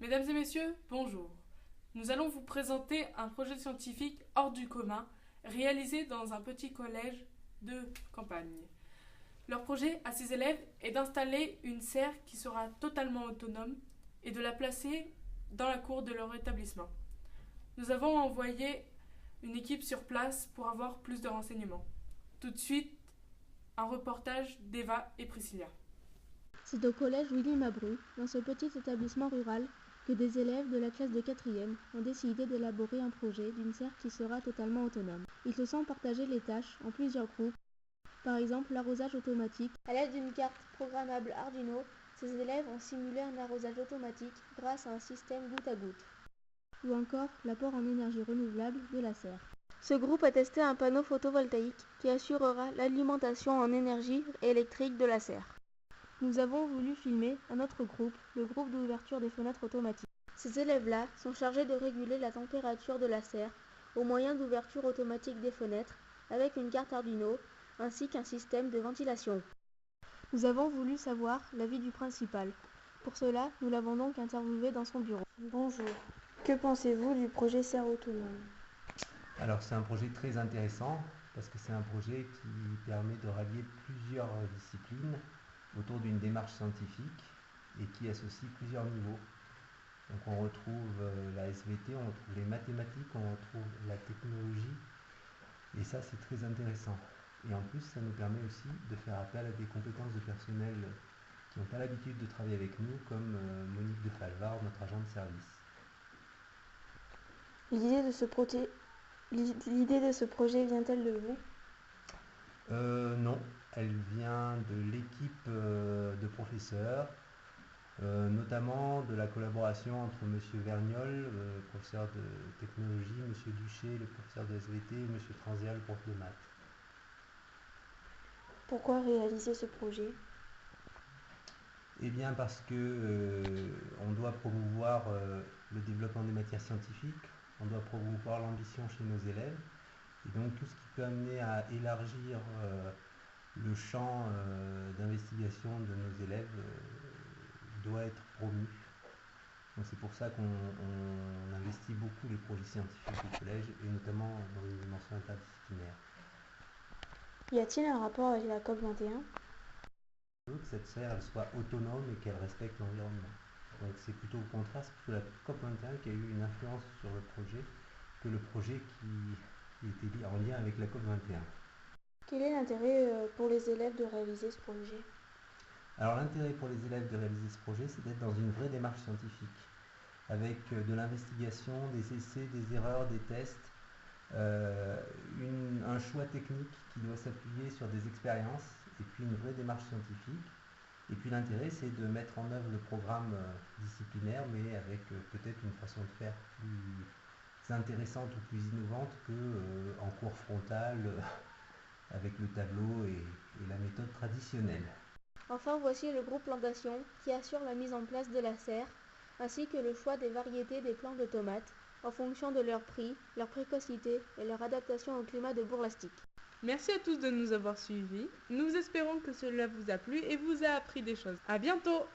Mesdames et messieurs, bonjour. Nous allons vous présenter un projet scientifique hors du commun, réalisé dans un petit collège de campagne. Leur projet à ces élèves est d'installer une serre qui sera totalement autonome et de la placer dans la cour de leur établissement. Nous avons envoyé une équipe sur place pour avoir plus de renseignements. Tout de suite, un reportage d'Eva et Priscilla. C'est au collège Willy Mabru, dans ce petit établissement rural, que des élèves de la classe de 4e ont décidé d'élaborer un projet d'une serre qui sera totalement autonome. Ils se sont partagés les tâches en plusieurs groupes, par exemple l'arrosage automatique. À l'aide d'une carte programmable Arduino, ces élèves ont simulé un arrosage automatique grâce à un système goutte à goutte, ou encore l'apport en énergie renouvelable de la serre. Ce groupe a testé un panneau photovoltaïque qui assurera l'alimentation en énergie électrique de la serre. Nous avons voulu filmer un autre groupe, le groupe d'ouverture des fenêtres automatiques. Ces élèves-là sont chargés de réguler la température de la serre au moyen d'ouverture automatique des fenêtres avec une carte Arduino ainsi qu'un système de ventilation. Nous avons voulu savoir l'avis du principal. Pour cela, nous l'avons donc interviewé dans son bureau. Bonjour. Que pensez-vous du projet serre autonome ? Alors c'est un projet très intéressant parce que c'est un projet qui permet de rallier plusieurs disciplines autour d'une démarche scientifique et qui associe plusieurs niveaux. Donc on retrouve la SVT, on retrouve les mathématiques, on retrouve la technologie et ça c'est très intéressant. Et en plus ça nous permet aussi de faire appel à des compétences de personnel qui n'ont pas l'habitude de travailler avec nous comme Monique de Falvard, notre agent de service. L'idée de ce projet vient-elle de vous ? Non, elle vient de l'équipe de professeurs, notamment de la collaboration entre M. Vergnol, professeur de technologie, M. Duché, le professeur de SVT, et M. Transial, prof de maths. Pourquoi réaliser ce projet ? Eh bien parce que on doit promouvoir le développement des matières scientifiques, on doit promouvoir l'ambition chez nos élèves, et donc tout ce qui peut amener à élargir le champ d'investigation de nos élèves doit être promu. Donc c'est pour ça qu'on investit beaucoup les projets scientifiques au collège, et notamment dans une dimension interdisciplinaire. Y a-t-il un rapport avec la COP21 ? On veut que cette serre elle soit autonome et qu'elle respecte l'environnement. Donc c'est plutôt le contraire, c'est plutôt la COP21 qui a eu une influence sur le projet que le projet qui était en lien avec la COP21. Quel est l'intérêt pour les élèves de réaliser ce projet ? Alors l'intérêt pour les élèves de réaliser ce projet, c'est d'être dans une vraie démarche scientifique, avec de l'investigation, des essais, des erreurs, des tests, un choix technique qui doit s'appuyer sur des expériences, et puis une vraie démarche scientifique. Et puis l'intérêt, c'est de mettre en œuvre le programme disciplinaire, mais avec peut-être une façon de faire plus intéressante ou plus innovante qu'en cours frontal, avec le tableau et la méthode traditionnelle. Enfin, voici le groupe plantation qui assure la mise en place de la serre, ainsi que le choix des variétés des plants de tomates, en fonction de leur prix, leur précocité et leur adaptation au climat de Bourg-Lastic. Merci à tous de nous avoir suivis. Nous espérons que cela vous a plu et vous a appris des choses. À bientôt!